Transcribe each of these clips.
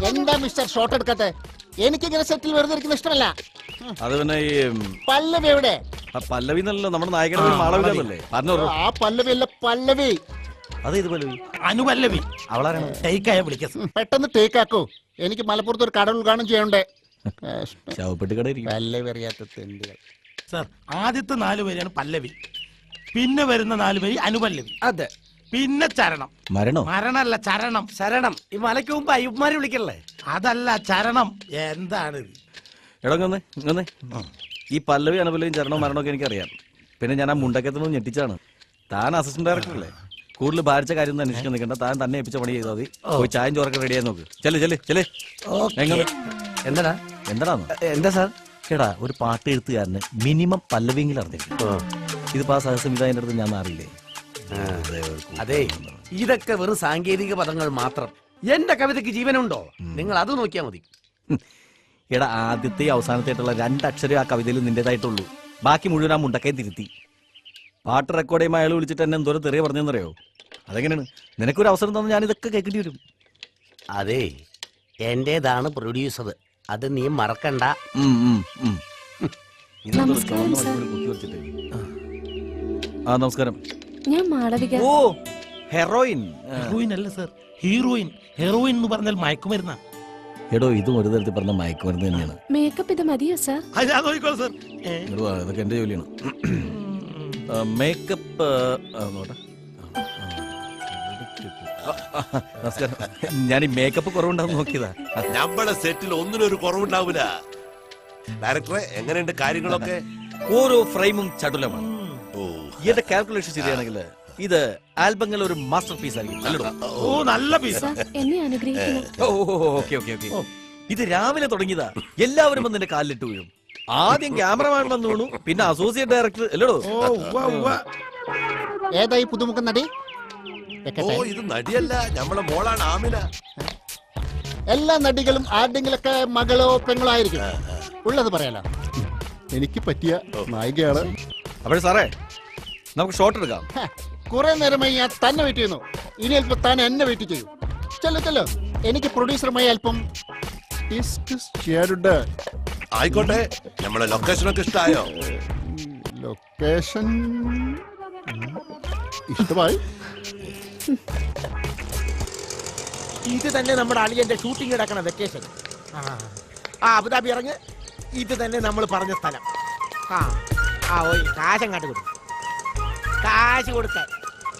എന്താ mister shot എടുക്കട്ടെ? എനിക്കിങ്ങനെ സെറ്റിൽ വെറുതെ ഇരിക്കുന്ന ഇഷ്ടമല്ല. അത് പിന്നെ ഈ പല്ലവി എവിടെ? പല്ലവി എന്നല്ലോ നമ്മുടെ നായകന്റെ മാളവികല്ലേ? ആ പല്ലവി അല്ല, പല്ലവി. അത് ഇത് പല്ലവി, അനുപല്ലവി. അവളാരാണ്? ടേക്കായ വിളിക്കാം. പെട്ടെന്ന് ടേക്ക് ആക്കൂ. എനിക്ക് മലപ്പുറത്ത് ഒരു കട ഉദ്ഘാടനം ചെയ്യണ്ടേ. ശവപ്പെട്ടി കട പല്ലവി അറിയാത്ത തെണ്ടികൾ. സാർ, ആദ്യത്തെ 4 പേരാണ് പല്ലവി, പിന്നെ വരുന്ന 4 പേര് അനുപല്ലവി. അതെ. പിന്നെ ചരണം. മരണല്ല, ചരണം. ശരണം. ഈ മലയ്ക്ക് മുമ്പ് അയ്യപ്പന്മാരെ വിളിക്കല്ലേ? അതല്ല, ചരണം. എന്താണ് എടങ്ങന്നേ? ഈ പല്ലവി അനുപല്ലവിയും ചരണവും മരണമൊക്കെ എനിക്കറിയാം. പിന്നെ ഞാൻ ആ മുണ്ടക്കത്തുനിന്ന് ഞെട്ടിച്ചാണ്. താൻ അസിസ്റ്റന്റ് ഡയറക്ടർ അല്ലേ? കൂടുതൽ ഭാരിച്ച കാര്യം ഒന്നും അന്വേഷിക്കാൻ നിൽക്കണ്ട. താൻ തന്നെ ഏൽപ്പിച്ച പണി ചെയ്താൽ മതി. പോയി ചായം ചോറൊക്കെ റെഡിയായി നോക്ക്. ചെല്ലേ. എന്താടാ? എന്താ സാർ? കേടാ, ഒരു പാട്ട് എഴുത്തുകാരന് മിനിമം പല്ലവിയെങ്കിലും അറിഞ്ഞിരിക്കും. ഇതിപ്പോ ആ സഹസംവിധായകന്റെ അടുത്ത് ഞാൻ അറിയില്ലേ? അതെ, ഇതൊക്കെ വെറും സാങ്കേതിക പദങ്ങൾ മാത്രം. എന്റെ കവിതയ്ക്ക് ജീവനുണ്ടോ? നിങ്ങൾ അത് നോക്കിയാൽ മതി. എടാ, ആദ്യത്തെ അവസാനത്തായിട്ടുള്ള 2 അക്ഷരം ആ കവിതയിൽ നിന്റേതായിട്ടുള്ളൂ. ബാക്കി മുഴുവൻ ആ മുണ്ടക്കയം തിരുത്തി. പാട്ട് റെക്കോർഡ് ചെയ്യുമ്പോൾ അയാൾ വിളിച്ചിട്ട് എന്നെ എന്തോരം തെറിയ പറഞ്ഞെന്നറിയോ? അതെങ്ങനെയാണ്? നിനക്കൊരു അവസരം തന്നെ ഞാൻ ഇതൊക്കെ കേൾക്കേണ്ടി വരും. അതെ, എന്റേതാണ് പ്രൊഡ്യൂസർ. അത് നീ മറക്കണ്ട. നമസ്കാരം. ഞാൻ മാളവിക. ഓ, ഹെറോയിൻ. ഹീറോയിൻ അല്ല സാർ, ഹീറോയിൻ. ഹെറോയിൻ എന്ന് പറഞ്ഞാൽ മയക്കുമരുന്നാ. എടോ, ഇതും ഒരു തരത്തിൽ പറഞ്ഞ മയക്കുമരുന്ന് തന്നെയാണ്. മേക്കപ്പ് ഇത് മതിയോ സാർ? നോക്കിക്കോ സാർ. ഇതൊക്കെ എന്റെ ജോലിയാണ്. മേക്കപ്പ് നമസ്കാരം. ഞാൻ ഈ മേക്കപ്പ് കുറവുണ്ടാവും നോക്കിയതാ. നമ്മളെ സെറ്റിൽ ഒന്നിനൊരു കുറവുണ്ടാവില്ല. ഡയറക്ടറെ, എങ്ങനെയുണ്ട് കാര്യങ്ങളൊക്കെ? ഓരോ ഫ്രെയിമും ചടുലമാണ്. എന്റെ കാൽക്കുലേഷൻ ശരിയാണെങ്കിൽ ഇത് ആൽബങ്ങൾ ഒരു മാസ്റ്റർ പീസ് ആയിരിക്കും. ഓ, നല്ല പീസ്. എന്നെ അനുഗ്രഹിക്കണം. ഇത് രാവിലെ തുടങ്ങിയതാ. എല്ലാവരും വന്ന് എന്റെ കാലിലിട്ട് വീഴും. ആദ്യം ക്യാമറമാൻ വന്നു വീണു, പിന്നെ അസോസിയേറ്റ് ഡയറക്ടർ. അല്ലടോ, ഏതായി പുതുമുഖ നടി? ഇത് നടിയല്ല, നമ്മളെ മോളാണ് ആമിന. എല്ലാ നടികളും ആരുടെങ്കിലൊക്കെ മകളോ പെങ്ങളോ ആയിരിക്കും. ഉള്ളത് പറയാലോ. എനിക്ക് പറ്റിയ നായികയാണ്. അപ്പോഴേ സാറേ, നമുക്ക് ഷോട്ട് എടുക്കാം. കുറെ നേരമായി ഞാൻ തന്നെ വെയിറ്റ് ചെയ്യുന്നു. ഇനി അല്പം താൻ എന്നെ വെയിറ്റ് ചെയ്യും. ചെല്ലോ. എനിക്ക് പ്രൊഡ്യൂസറുമായി അല്പം ചെയ്യാറുണ്ട്. ആയിക്കോട്ടെ. നമ്മളെ ലൊക്കേഷനൊക്കെ ഇഷ്ടമായോ? ലൊക്കേഷൻ ഇഷ്ടമായി. ഇത് തന്നെ നമ്മുടെ അളിയന്റെ ഷൂട്ടിംഗ് നടക്കണ വെക്കേഷൻ. അബുദാബി ഇറങ്ങ്. ഇത് തന്നെ നമ്മൾ പറഞ്ഞ സ്ഥലം. കാശങ്ങാട്ട് കൊടുക്കും. കാശ് കൊടുക്കാൻ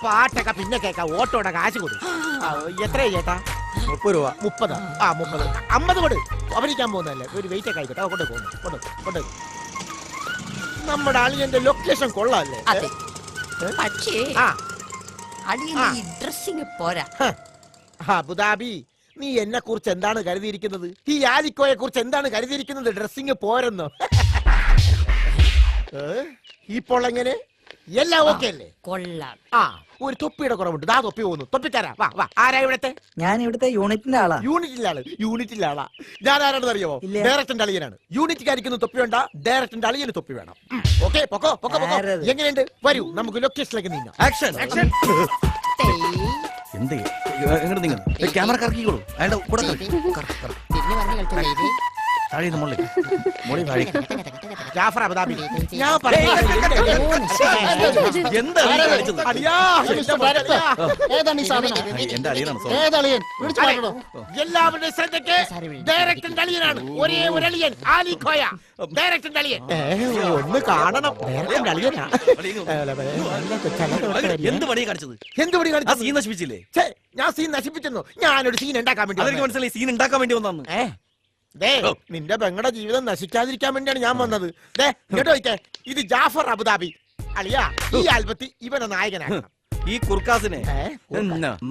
പാട്ടൊക്കെ പിന്നെ കേൾക്കാം. ഓട്ടോടെ കാശ് കൊടുക്കും. എത്രയാ ചേട്ടാ? 30 രൂപ. 30. 30. 50 കൊടു. അഭിനയിക്കാൻ പോകുന്നതല്ലേ, ഒരു വെയിറ്റ് ഒക്കെ ആയിക്കോട്ടെ. കൊണ്ട് നമ്മുടെ അളിയന്റെ ലൊക്കേഷൻ കൊള്ളാല്ലേ? അബുദാബി, നീ എന്നെ കുറിച്ച് എന്താണ് കരുതിയിരിക്കുന്നത്? ഈ ആലിക്കോയെ കുറിച്ച് എന്താണ് കരുതിയിരിക്കുന്നത്? ഡ്രസ്സിങ് പോരെന്നോ? ഇപ്പോൾ എങ്ങനെ? എല്ലാം ഓക്കെ അല്ലേ? കൊള്ളാം. ഒരു തൊപ്പിയുടെ കുറവുണ്ട്. ദാ തൊപ്പി പോകുന്നു. തൊപ്പിക്കാരാ. വാ. ആരാ ഇവിടത്തെ? ഞാൻ ഇവിടുത്തെ യൂണിറ്റിന്റെ ആളാ. യൂണിറ്റിലെ ആളാ. ഞാൻ ആരാണെന്ന് അറിയാമോ? ഡയറക്ടറിന്റെ അളിയനാണ്. യൂണിറ്റിക്കാരിക്കുന്ന തൊപ്പി വേണ്ട, ഡയറക്ടറിന്റെ അളിയന് തൊപ്പി വേണം. ഓക്കെ, പൊക്കോ. എങ്ങനെയുണ്ട്? വരൂ, നമുക്ക് ലൊക്കേഷനിലേക്ക് നീങ്ങാം. ആക്ഷൻ. എന്തേ ക്യാമറ കറക്കിക്കോളൂ. അയാളുടെ കൂടെ ജാഫർ അബുദാബി. എല്ലാവരുടെയും ശ്രദ്ധയ്ക്ക് ഡയറക്ടറിന്റെ അളിയനാണ്. ഒരേ ഒരു അളിയൻ, ആലിക്കോയ. ഡയറക്ടറിന്റെ അളിയൻ ഒന്ന് കാണണം. ഡയറക്ടറിന്റെ അളിയനാ. എന്ത് പണിയെ കാണിച്ചത്? സീൻ നശിപ്പിച്ചില്ലേ? ഞാൻ സീൻ നശിപ്പിച്ചെന്നു. ഞാനൊരു സീൻ ഉണ്ടാക്കാൻ വേണ്ടി. മനസ്സിലായി, സീൻ ഉണ്ടാക്കാൻ വേണ്ടി വന്നു. നിന്റെ പെങ്ങളുടെ ജീവിതം നശിക്കാതിരിക്കാൻ വേണ്ടിയാണ് ഞാൻ വന്നത്. കേട്ടോ, ഇത് ജാഫർ അബുദാബി. അളിയാ, ഈ ആൽബത്തിൽ ഇവനെ നായകനാക്കണം. ഈ കുർക്കാസിനെ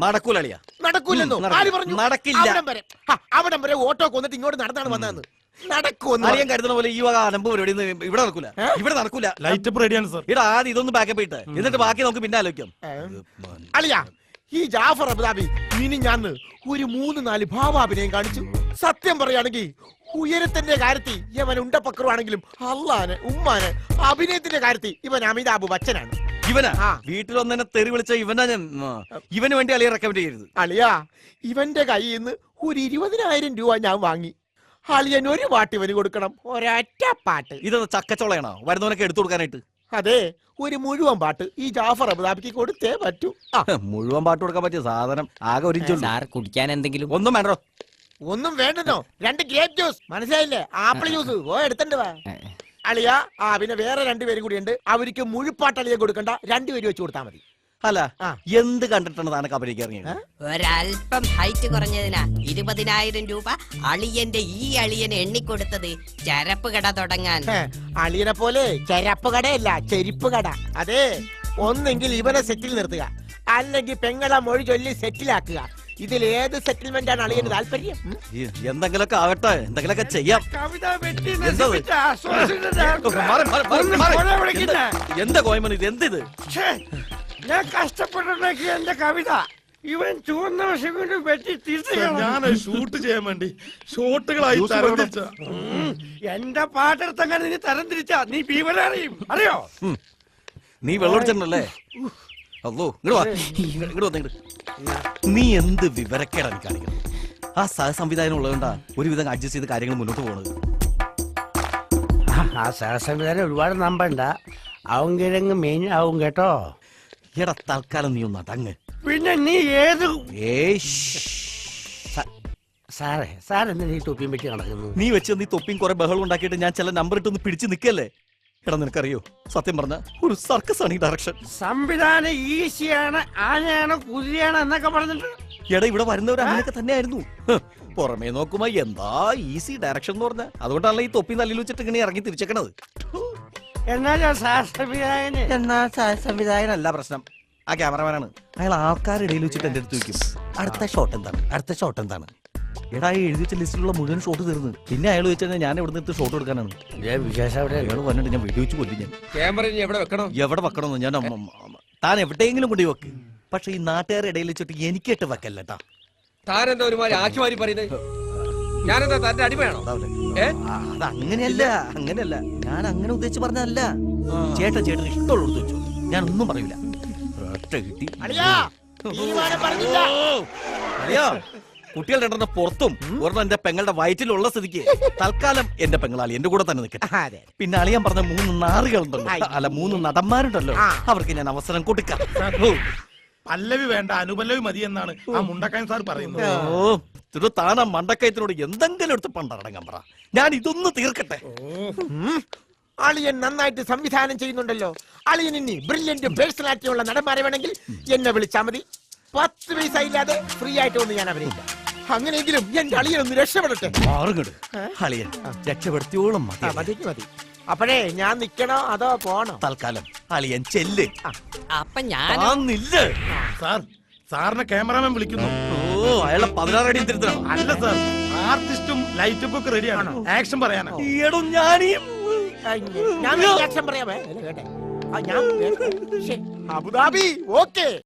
നടക്കൂലെന്നോ? ആര് പറഞ്ഞു? നടക്കില്ല. അവിടം വരെ ഓട്ടോ കൊന്നിട്ട് ഇങ്ങോട്ട് നടന്നാണ് വന്നതെന്ന്. നടക്കുമെന്ന് അറിയാൻ കരുതുന്ന പോലെ ഈ വക അലമ്പ് പരിപാടി ഇവിടെ നടക്കൂല. ലൈറ്റ് റെഡിയാണ് സാർ. ഇവിടെ ആദ്യം ഇതൊന്നും ബാക്കപ്പ് ഇട്ട് എന്നിട്ട് ബാക്കി നമുക്ക് പിന്നെ ആലോചിക്കാം. അളിയാ, ഈ ജാഫർ അബുദാബി മിനിഞ്ഞാന്ന് ഒരു 3-4 ഭാവാഭിനയം കാണിച്ചു. സത്യം പറയുകയാണെങ്കിൽ ഉയരത്തിന്റെ കാര്യത്തിൽ ഇവൻ ഉണ്ടപ്പക്രുവാണെങ്കിലും അള്ളാന് ഉമ്മാന് അഭിനയത്തിന്റെ കാര്യത്തിൽ ഇവൻ അമിതാഭ് ബച്ചനാണ്. ഇവനാ ആ. വീട്ടിൽ വന്നെ തെറി വിളിച്ച ഇവനാ ഞാൻ ഇവന് വേണ്ടി അളിയെ റെക്കമെൻഡ് ചെയ്യരുത്. അളിയാ ഇവന്റെ കയ്യിൽ നിന്ന് ഒരു 20,000 രൂപ ഞാൻ വാങ്ങി. അളിയൻ ഒരു പാട്ട് ഇവന് കൊടുക്കണം, ഒരൊറ്റ പാട്ട്. ഇത് ചക്കച്ചോളയാണോ വരുന്നവനൊക്കെ എടുത്തു കൊടുക്കാനായിട്ട്? അതെ, ഒരു മുഴുവൻ പാട്ട് ഈ ജാഫർ അബുദാബിക്ക് കൊടുത്തേ പറ്റൂ. ആ, മുഴുവൻ പാട്ട് കൊടുക്കാൻ പറ്റിയ സാധനം ആകെ ഒരു ഇഞ്ചുള്ളൂ. സാർ കുടിക്കാൻ എന്തെങ്കിലും? ഒന്നും വേണ്ടോ. ഒന്നും വേണ്ടെന്നോ? 2 ഗ്രേപ്പ് ജ്യൂസ്, മനസ്സിലായില്ലേ? ആപ്പിൾ ജ്യൂസ് എടുത്തണ്ട് വാ അളിയാ. ആ പിന്നെ വേറെ 2 പേരും കൂടി ഉണ്ട്, അവർക്ക് മുഴുപ്പാട്ട് അളിയെ കൊടുക്കണ്ട, 2 പേര് വെച്ച് കൊടുത്താൽ മതി. അല്ല ആ. എന്ത് കണ്ടിട്ടാണ് താനൊക്കെ അഭിനയിക്കാൻ ഇറങ്ങിയത്? ഒരല്പം ഹൈറ്റ് കുറഞ്ഞതിനാ 20,000 രൂപ അളിയന്റെ ഈ അളിയന് എണ്ണിക്കൊടുത്തത് ചരപ്പ് കട തുടങ്ങാൻ. അളിയനെ പോലെ ചെരപ്പ് കടയല്ല, ചെരിപ്പ് കട. അതെ, ഒന്നെങ്കിൽ ഇവനെ സെറ്റിൽ നിർത്തുക, അല്ലെങ്കിൽ പെങ്ങളെ മൊഴി ചൊല്ലി സെറ്റിലാക്കുക. ഇതിൽ ഏത് സെറ്റിൽമെന്റ് ആണ് അളിയന് താല്പര്യം? എന്തെങ്കിലൊക്കെ ആവട്ടെ, എന്തെങ്കിലുമൊക്കെ ചെയ്യാം. കവിത വെട്ടി എന്തത്? നശിപ്പിച്ച ആശ്വാസത്തിന്റെ മാറി, മാറി, മാറി, മാറി. കൊല വിളിക്കുന്നെ. എന്താ കോയ്മൻ ഇത്? എന്തിത്? ഛേ, ഞാൻ കഷ്ടപ്പെട്ടുണ്ടാക്കിയ എന്റെ കവിത ഇവൻ ചുവന്ന വശം കൊണ്ട് വെട്ടി തിരിച്ചു. ഞാൻ ഷൂട്ട് ചെയ്യാൻ വേണ്ടി ഷോട്ടുകളായി തരംതിരിച്ച എന്റെ പാട്ടെടുത്തങ്ങനെ നീ തരംതിരിച്ച നീ ഭീമനറിയും അറിയോ? നീ വെള്ളമടിച്ചിട്ടുണ്ടല്ലേ? അല്ലോ ഇങ്ങോട്ട് വന്നിട്ട് നീ എന്ത് വിവരക്കേടാണ് കാണിക്കുന്നത്? ആ സഹസംവിധാനം ഉള്ളതുകൊണ്ടാ ഒരുവിധം അഡ്ജസ്റ്റ് ചെയ്ത് കാര്യങ്ങൾ മുന്നോട്ട് പോകുന്നത്. ആ സഹസംവിധാനം ഒരുപാട് നമ്പണ്ട, അവൻ കിഴങ്ങ് മെയിൻ ആവും കേട്ടോ. എടാ തൽക്കാലം നീ ഒന്ന് അടങ്ങ്. പിന്നെ നീ ഏത് സാറെന്താ നീ തൊപ്പിയും വെച്ച് നടക്കുന്നു? നീ വെച്ച് നീ തൊപ്പിയും കുറെ ബഹളം ഉണ്ടാക്കിയിട്ട് ഞാൻ ചില നമ്പർ ഇട്ടൊന്ന് പിടിച്ച് നിൽക്കല്ലേ? എടാ നിനക്കറിയോ, സത്യം പറഞ്ഞ ഒരു സർക്കസ് ആണ് ഈ ഡയറക്ഷൻ. സംവിധാനം ഈസിയാണ്, ആനയാണ്, കുതിരയാണ് എന്നൊക്കെ പറഞ്ഞിട്ട് എടാ ഇവിടെ വരുന്നവർ അങ്ങനെയൊക്കെ തന്നെയായിരുന്നു. പുറമേ നോക്കുമ്പോ എന്താ ഈസി ഡയറക്ഷൻ എന്ന് പറഞ്ഞ, അതുകൊണ്ടാണല്ലോ ഈ തൊപ്പി തല്ലിൽ വെച്ചിട്ട് ഇങ്ങനെ ഇറങ്ങി തിരിച്ചേക്കണത്. എന്നാലും സംവിധായകന് എന്നാ സംവിധായകനല്ല പ്രശ്നം, ആ ക്യാമറമാനാണ്. അയാൾ ആൾക്കാരുടെ ഇടയിൽ വെച്ചിട്ട് എന്റെ അടുത്ത് ചോദിക്കും, അടുത്ത ഷോട്ട് എന്താണ്, അടുത്ത ഷോട്ട് എന്താണ്? എടാ ഈ എഴുതി വെച്ച ലിസ്റ്റിലുള്ള മുഴുവൻ ഷോട്ട് തീർന്നു. പിന്നെ അയാൾ ചോദിച്ചാൽ ഞാൻ എവിടെ നിന്ന് ഷോട്ട് എടുക്കാനാണ്? വിശേഷം അയാൾ പറഞ്ഞിട്ട് ഞാൻ വെടി വെച്ച് കൊല്ലും. ഞാൻ എവിടെ വെക്കണമെന്ന് ഞാൻ താൻ എവിടെയെങ്കിലും കൊണ്ടു വെക്ക്, പക്ഷെ ഈ നാട്ടുകാരുടെ ഇടയിൽ വെച്ചിട്ട് എനിക്കിട്ട് വെക്കല്ലേട്ടാ. താനെന്താ ഒരുമാതിരി ആക്കി മാറി പറയുന്നത്? ഞാനെന്താ തന്റെ അടിമയാണോ? അത് അങ്ങനെയല്ല, അങ്ങനെയല്ല, ഞാൻ അങ്ങനെ ഉദ്ദേശിച്ച് പറഞ്ഞതല്ല. ചേട്ടൻ ഇഷ്ടമുള്ളത് വെച്ചോ, ഞാൻ ഒന്നും പറയൂല. ഒറ്റ കിട്ടി. അളിയാ, തീരുമാനം പറഞ്ഞില്ല. അയ്യോ, കുട്ടികൾ 2 പുറത്തും ഒരെണ്ണം എന്റെ പെങ്ങളുടെ വയറ്റിലുള്ള സ്ഥിതിക്ക് തൽക്കാലം എന്റെ പെങ്ങളാളി എന്റെ കൂടെ തന്നെ നിൽക്കട്ടെ. അതെ. പിന്നെ അളിയാൻ പറഞ്ഞ 3 നാറുകളുണ്ടല്ലോ, അല്ല 3 നടന്മാരുണ്ടല്ലോ, അവർക്ക് ഞാൻ അവസരം കൊടുക്കാം. പല്ലവി വേണ്ട, അനുപല്ലവി മതി എന്നാണ് ആ മുണ്ടക്കാൻ സാർ പറയുന്നത്. ഓ താനാ മണ്ടക്കയത്തിനോട് എന്തെങ്കിലും എടുത്ത് പണ്ടടങ്ങാൻ പറ, ഞാൻ ഇതൊന്ന് തീർക്കട്ടെ. അളിയൻ നന്നായിട്ട് സംവിധാനം ചെയ്യുന്നുണ്ടല്ലോ. അളിയൻ ഇനി ബ്രില്യന്റ് പേഴ്സണാലിറ്റി ഉള്ള നടന്മാരെ വേണമെങ്കിൽ എന്നെ വിളിച്ചാൽ മതി. 10 പൈസ ഇല്ലാതെ ഫ്രീ ആയിട്ട് ഒന്ന് ഞാൻ അവരില്ല. അങ്ങനെയെങ്കിലും എന്റെ അളിയൻ ഒന്ന് രക്ഷപ്പെടട്ടെ. മാറുങ്ങട് അളിയൻ രക്ഷപ്പെടുത്തിയോളം മതി. മതി. അപ്പോഴേ ഞാൻ നിക്കണോ അതോ പോണോ? തൽക്കാലം അളിയൻ ചെല്ല്. അപ്പൊ ഞാൻ സാർ, സാറിനെ ക്യാമറാമാൻ വിളിക്കുന്നു. ഓ അയാളെ 16 അടി തിരുത്തണം. അല്ല സാർ, ആർട്ടിസ്റ്റും ലൈറ്റപ്പ് ഒക്കെ റെഡിയാണ്, ആക്ഷൻ പറയാനാ. ഈയിടും ഞാനീ ഞാൻ റിയാക്ഷൻ പറയാമേ. ഞാൻ അബുദാബി ഓക്കേ.